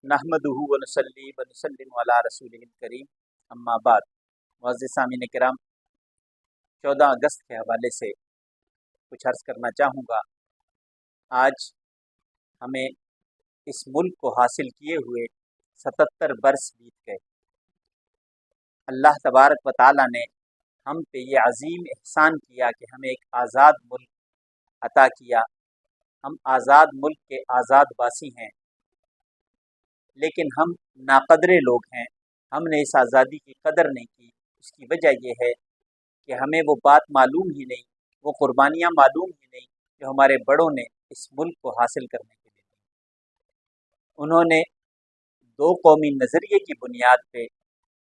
नहमदुहु व नसल्ली व नसल्लिमु अला रसूलिहिल करीम, अम्मा बाद। मुअज़्ज़िज़ सामीन किराम, 14 अगस्त के हवाले से कुछ अर्ज़ करना चाहूँगा। आज हमें इस मुल्क को हासिल किए हुए 77 बरस बीत गए। अल्लाह तबारक व तआला ने हम पे ये अजीम एहसान किया कि हमें एक आज़ाद मुल्क अता किया। हम आज़ाद मुल्क के आज़ाद वासी हैं, लेकिन हम नाक़दरे लोग हैं। हमने इस आज़ादी की कदर नहीं की। उसकी वजह यह है कि हमें वो बात मालूम ही नहीं, वो कुर्बानियाँ मालूम ही नहीं जो हमारे बड़ों ने इस मुल्क को हासिल करने के लिए दी। उन्होंने दो कौमी नज़रिए की बुनियाद पे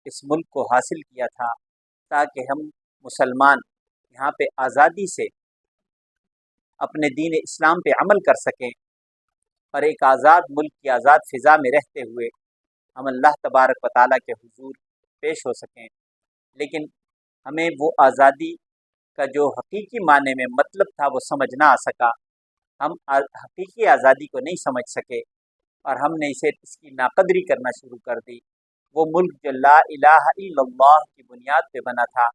इस मुल्क को हासिल किया था ताकि हम मुसलमान यहाँ पे आज़ादी से अपने दीन इस्लाम पे अमल कर सकें और एक आज़ाद मुल्क की आज़ाद फ़िज़ा में रहते हुए हम अल्लाह तबारक व तआला के हुजूर पेश हो सकें। लेकिन हमें वो आज़ादी का जो हकीकी माने में मतलब था वो समझ ना आ सका। हम हकीकी आज़ादी को नहीं समझ सके और हमने इसकी नाक़दरी करना शुरू कर दी। वो मुल्क जो ला इलाहा इल्लल्लाह की बुनियाद पे बना था,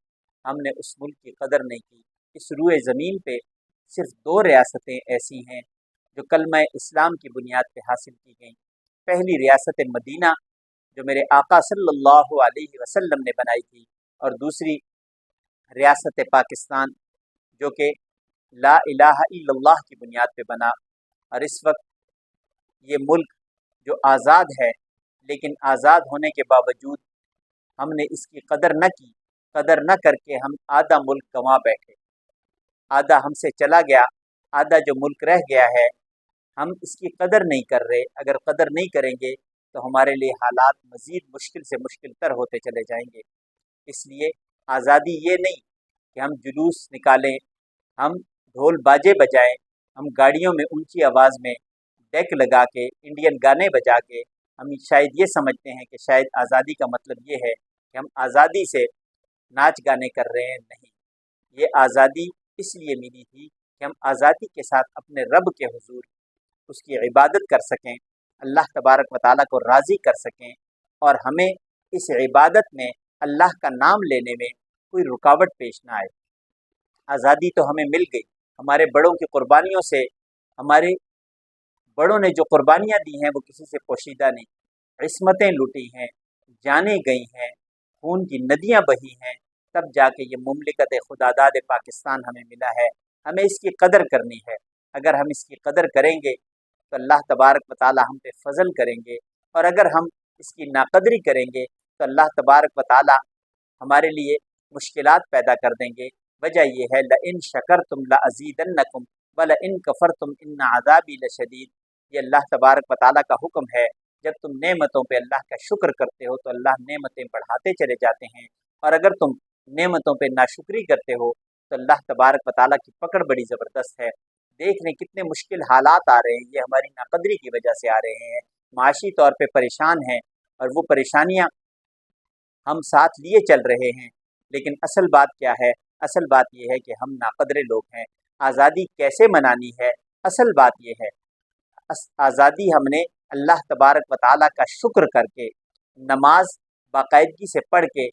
हमने उस मुल्क की कदर नहीं की। इस रूए ज़मीन पे सिर्फ़ 2 रियासतें ऐसी हैं जो कलमा इस्लाम की बुनियाद पे हासिल की गईं। पहली रियासत मदीना जो मेरे आका सल्लल्लाहु अलैहि वसल्लम ने बनाई थी, और दूसरी रियासत पाकिस्तान जो कि ला इलाहा इल्लल्लाह की बुनियाद पे बना। और इस वक्त ये मुल्क जो आज़ाद है, लेकिन आज़ाद होने के बावजूद हमने इसकी कदर न की। कदर न करके हम आधा मुल्क गंवा बैठे, आधा हमसे चला गया, आधा जो मुल्क रह गया है हम इसकी कदर नहीं कर रहे। अगर कदर नहीं करेंगे तो हमारे लिए हालात मज़ीद मुश्किल से मुश्किल तर होते चले जाएंगे। इसलिए आज़ादी ये नहीं कि हम जुलूस निकालें, हम ढोल बाजे बजाएं, हम गाड़ियों में ऊंची आवाज़ में डेक लगा के इंडियन गाने बजा के हम शायद ये समझते हैं कि शायद आज़ादी का मतलब ये है कि हम आज़ादी से नाच गाने कर रहे हैं। नहीं, ये आज़ादी इसलिए मिली थी कि हम आज़ादी के साथ अपने रब के हुजूर उसकी इबादत कर सकें, अल्लाह तबारक व तआला को राज़ी कर सकें, और हमें इस इबादत में अल्लाह का नाम लेने में कोई रुकावट पेश ना आए। आज़ादी तो हमें मिल गई, हमारे बड़ों की कुर्बानियों से। हमारे बड़ों ने जो कुर्बानियाँ दी हैं वो किसी से पोशीदा नहीं। इस्मतें लूटी हैं, जानें गई हैं, खून की नदियाँ बही हैं, तब जाके ये मुमलिकत खुदादाद पाकिस्तान हमें मिला है। हमें इसकी कदर करनी है। अगर हम इसकी कदर करेंगे तो अल्लाह तबारक व तआला हम पे फजल करेंगे, और अगर हम इसकी नाकदरी करेंगे तो अल्लाह तबारक व तआला हमारे लिए मुश्किलात पैदा कर देंगे। वजह यह है लइन शकरतुम लअज़ीदन्नकुम व लइन कफरतुम इन्न अज़ाबी लशदीद। ये अल्लाह तबारक व तआला का हुक्म है। जब तुम नेमतों पे अल्लाह का शुक्र करते हो तो अल्लाह नेमतें बढ़ाते चले जाते हैं, और अगर तुम नेमतों पे नाशुक्री करते हो तो अल्लाह तबारक व तआला की पकड़ बड़ी ज़बरदस्त है। देख लें कितने मुश्किल हालात आ रहे हैं, ये हमारी नाकदरी की वजह से आ रहे हैं। माशी तौर पे परेशान हैं, और वो परेशानियाँ हम साथ लिए चल रहे हैं। लेकिन असल बात क्या है? असल बात यह है कि हम नाकदरे लोग हैं। आज़ादी कैसे मनानी है? असल बात यह है, आज़ादी हमने अल्लाह तबारक व तआला का शुक्र करके, नमाज बाकायदगी से पढ़ के,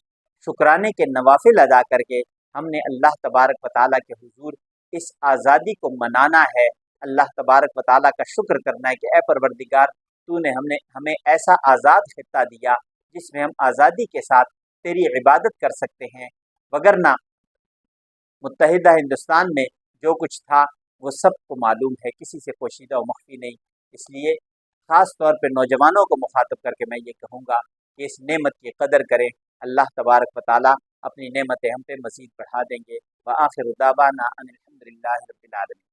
शुक्राने के नवाफिल अदा करके हमने अल्लाह तबारक व तआला के हुजूर इस आज़ादी को मनाना है। अल्लाह तबारक व तआला का शुक्र करना है कि ए परवरदिगार, तूने हमें ऐसा आज़ाद खित्ता दिया जिसमें हम आज़ादी के साथ तेरी इबादत कर सकते हैं। वगरना मुत्तहिदा हिंदुस्तान में जो कुछ था वो सबको मालूम है, किसी से पोशीदा व मख्फी नहीं। इसलिए ख़ास तौर पे नौजवानों को मुखातब करके मैं ये कहूँगा कि इस नेमत की कदर करें। अल्लाह तबारक व तआला अपनी नेमतें हम पे मज़ीद बढ़ा देंगे। व आखिर दावाना अनिल हम्दुलिल्लाहि रब्बिल आलमीन।